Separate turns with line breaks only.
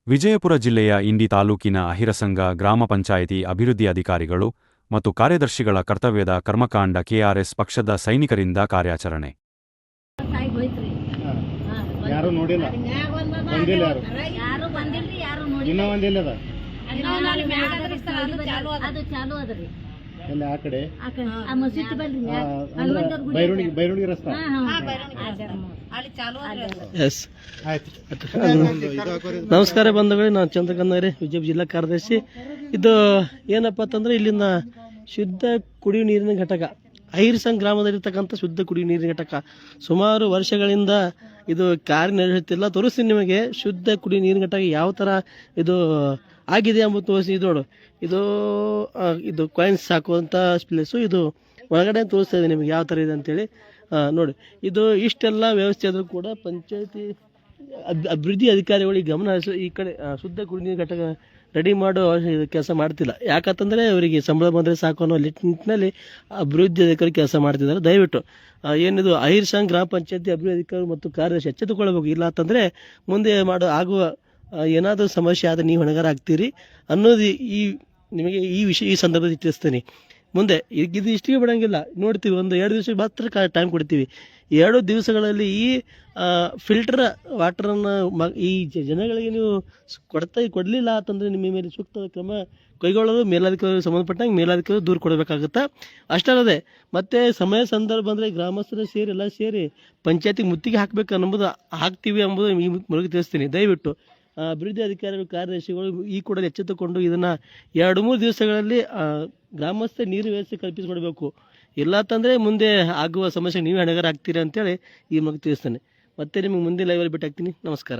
ವಿಜಯಪುರ ಜಿಲ್ಲೆಯ ಇಂಡಿ ತಾಲೂಕಿನ ಅಹಿರಸಂಗ ಗ್ರಾಮ ಪಂಚಾಯಿತಿ ಅಭಿವೃದ್ಧಿ ಅಧಿಕಾರಿಗಳು ಮತ್ತು ಕಾರ್ಯದರ್ಶಿಗಳ ಕರ್ತವ್ಯದ ಕರ್ಮಕಾಂಡ ಕೆಆರ್ಎಸ್ ಪಕ್ಷದ ಸೈನಿಕರಿಂದ ಕಾರ್ಯಾಚರಣೆ.
ಯಾರು ನೋಡಿಲ್ಲ, ಬಂದಿಲ್ಲ, ಯಾರು ಇನ್ನೂ ಒಂದಿಲ್ಲ
ಅದು ಚಾಲು ಅದರಿ.
ಎಲ್ಲ ಆ ಕಡೆ
ಮಸೀದಿ ಬಲ್ರಿ
ಬೈರುಣಿ ರಸ್ತೆ.
ನಮಸ್ಕಾರ ಬಂಧುಗಳೇ, ನಾನು ಚಂದ್ರಕನ್ನವರೇ, ವಿಜಯಪುರ ಜಿಲ್ಲಾ ಕಾರ್ಯದರ್ಶಿ. ಇದು ಏನಪ್ಪಾ ಅಂತಂದ್ರೆ ಇಲ್ಲಿನ ಶುದ್ಧ ಕುಡಿಯುವ ನೀರಿನ ಘಟಕ, ಅಹಿರಸಂಗ ಗ್ರಾಮದಲ್ಲಿರ್ತಕ್ಕಂಥ ಶುದ್ಧ ಕುಡಿಯುವ ನೀರಿನ ಘಟಕ ಸುಮಾರು ವರ್ಷಗಳಿಂದ ಇದು ಕಾರ್ಯನಿರ್ವಹಿಸುತ್ತಿಲ್ಲ. ತೋರಿಸ್ತೀನಿ ನಿಮಗೆ ಶುದ್ಧ ಕುಡಿಯುವ ನೀರಿನ ಘಟಕ ಯಾವ ಥರ ಇದು ಆಗಿದೆ ಎಂಬುದು ತೋರಿಸಿ. ಇದು ನೋಡು, ಇದು ಕಾಯಿನ್ಸ್ ಹಾಕುವಂಥ ಪ್ಲೇಸು. ಇದು ಒಳಗಡೆ ತೋರಿಸ್ತಾ ಇದೆ ನಿಮಗೆ ಯಾವ ಥರ ಇದೆ ಅಂತೇಳಿ. ನೋಡಿ, ಇದು ಇಷ್ಟೆಲ್ಲ ವ್ಯವಸ್ಥೆ ಆದರೂ ಕೂಡ ಪಂಚಾಯತಿ ಅಭಿವೃದ್ಧಿ ಅಧಿಕಾರಿಗಳಿಗೆ ಗಮನ ಹರಿಸಿ ಈ ಕಡೆ ಶುದ್ಧ ಕುಡಿಯುವ ನೀರಿನ ಘಟಕ ರೆಡಿ ಮಾಡೋ ಕೆಲಸ ಮಾಡ್ತಿಲ್ಲ. ಯಾಕಂತಂದರೆ ಅವರಿಗೆ ಸಂಬಳ ಬಂದರೆ ಸಾಕು ಅನ್ನೋ ನಿಟ್ಟಿನಲ್ಲಿ ಅಭಿವೃದ್ಧಿ ಅಧಿಕಾರಿ ಕೆಲಸ ಮಾಡ್ತಿದ್ದಾರೆ. ದಯವಿಟ್ಟು ಏನಿದು ಅಹಿರಸಂಗ ಗ್ರಾಮ ಪಂಚಾಯತಿ ಅಭಿವೃದ್ಧಿ ಅಧಿಕಾರಿ ಮತ್ತು ಕಾರ್ಯದರ್ಶಿ ಎಚ್ಚೆತ್ತುಕೊಳ್ಬೇಕು. ಇಲ್ಲ ಅಂತಂದರೆ ಮುಂದೆ ಆಗುವ ಏನಾದರೂ ಸಮಸ್ಯೆ ಆದರೆ ನೀವು ಹೊಣೆಗಾರ ಆಗ್ತೀರಿ ಅನ್ನೋದು ನಿಮಗೆ ಈ ಸಂದರ್ಭದಲ್ಲಿ ತಿಳಿಸ್ತೀನಿ. ಮುಂದೆ ಇದು ಇಷ್ಟಿಗೆ ಬಿಡೋಂಗಿಲ್ಲ. ನೋಡ್ತೀವಿ, ಒಂದು 2 ದಿವಸ ಮಾತ್ರ ಟೈಮ್ ಕೊಡ್ತೀವಿ. 2 ದಿವಸಗಳಲ್ಲಿ ಈ ಫಿಲ್ಟರ್ ವಾಟರನ್ನು ಈ ಜನಗಳಿಗೆ ನೀವು ಕೊಡಲಿಲ್ಲ ಅಂತಂದರೆ ನಿಮ್ಮ ಮೇಲೆ ಸೂಕ್ತ ಕ್ರಮ ಕೈಗೊಳ್ಳೋದು ಮೇಲಾಧಿಕಾರಿಗೆ ಸಂಬಂಧಪಟ್ಟಂಗೆ ಮೇಲಾಧಿಕಾರಿ ದೂರು ಕೊಡಬೇಕಾಗುತ್ತಾ. ಅಷ್ಟಲ್ಲದೆ ಮತ್ತೆ ಸಮಯ ಸಂದರ್ಭ ಬಂದರೆ ಗ್ರಾಮಸ್ಥರು ಸೇರಿ ಎಲ್ಲ ಸೇರಿ ಪಂಚಾಯತಿಗೆ ಮುತ್ತಿಗೆ ಹಾಕಬೇಕು ಅನ್ನೋದು ಹಾಕ್ತೀವಿ ಎಂಬುದು ಈ ಮೂಲಕ ತಿಳಿಸ್ತೀನಿ. ದಯವಿಟ್ಟು ಅಭಿವೃದ್ಧಿ ಅಧಿಕಾರಿಗಳು ಕಾರ್ಯದರ್ಶಿಗಳು ಈ ಕೂಡ ಎಚ್ಚೆತ್ತುಕೊಂಡು ಇದನ್ನು 2-3 ದಿವಸಗಳಲ್ಲಿ ಗ್ರಾಮಸ್ಥ ನೀರು ವ್ಯವಸ್ಥೆ ಕಲ್ಪಿಸಿಕೊಡಬೇಕು. ಇಲ್ಲ ಅಂತಂದರೆ ಮುಂದೆ ಆಗುವ ಸಮಸ್ಯೆ ನೀವೇ ಹೊಣೆಗಾರ ಆಗ್ತೀರಿ ಅಂತೇಳಿ ಈ ಮೂಲಕ ತಿಳಿಸ್ತೇನೆ. ಮತ್ತೆ ನಿಮಗೆ ಮುಂದೆ ಲೈವಲ್ಲಿ ಭೇಟಿ ಆಗ್ತೀನಿ. ನಮಸ್ಕಾರ.